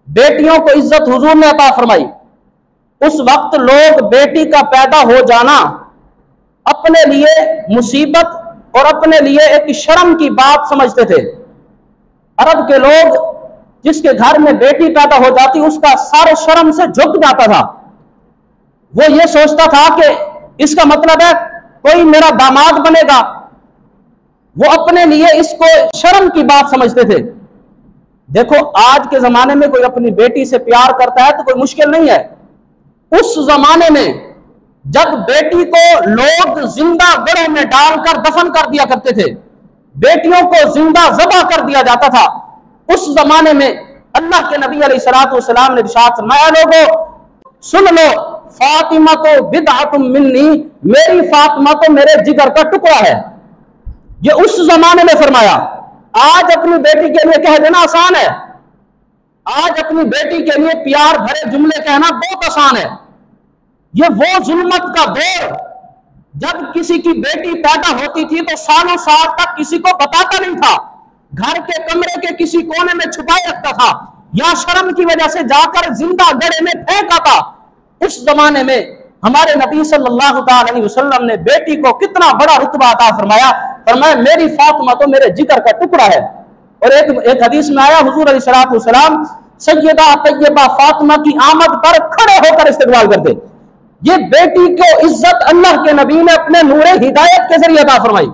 बेटियों को इज्जत हुजूर ने अता फरमाई। उस वक्त लोग बेटी का पैदा हो जाना अपने लिए मुसीबत और अपने लिए एक शर्म की बात समझते थे। अरब के लोग जिसके घर में बेटी पैदा हो जाती उसका सर शर्म से झुक जाता था। वो ये सोचता था कि इसका मतलब है कोई मेरा दामाद बनेगा। वो अपने लिए इसको शर्म की बात समझते थे। देखो आज के जमाने में कोई अपनी बेटी से प्यार करता है तो कोई मुश्किल नहीं है। उस जमाने में जब बेटी को लोग जिंदा गड़े में डालकर दफन कर दिया करते थे, बेटियों को जिंदा ज़बह कर दिया जाता था, उस जमाने में अल्लाह के नबी अलैहिस्सलातु वस्सलाम ने इरशाद फरमाया, लोगों सुन लो, फातिमा तो बिदअतुम मिन्नी, मेरी फातिमा तो मेरे जिगर का टुकड़ा है। ये उस जमाने में फरमाया। आज अपनी बेटी के लिए कह देना आसान है। आज अपनी बेटी के लिए प्यार भरे जुमले कहना बहुत आसान है। ये वो जुल्मत का दौर जब किसी की बेटी पैदा होती थी तो सालों साल तक किसी को बताता नहीं था, घर के कमरे के किसी कोने में छुपाए रखता था या शर्म की वजह से जाकर जिंदा गड़े में फेंक आता। उस जमाने में हमारे नबी सल्लल्लाहु अलैहि वसल्लम ने बेटी को कितना बड़ा रुतबा अता फरमाया। फरमाया मेरी फातिमा तो मेरे जिगर का टुकड़ा है। और एक हदीस में आया, हुजूर अलैहिस्सलातु वस्सलाम सैयदा तैयबा फातिमा की आमद पर खड़े होकर इस्तकबाल करते। ये बेटी को इज्जत अल्लाह के नबी ने अपने नूरे हिदायत के जरिए अता फरमाई।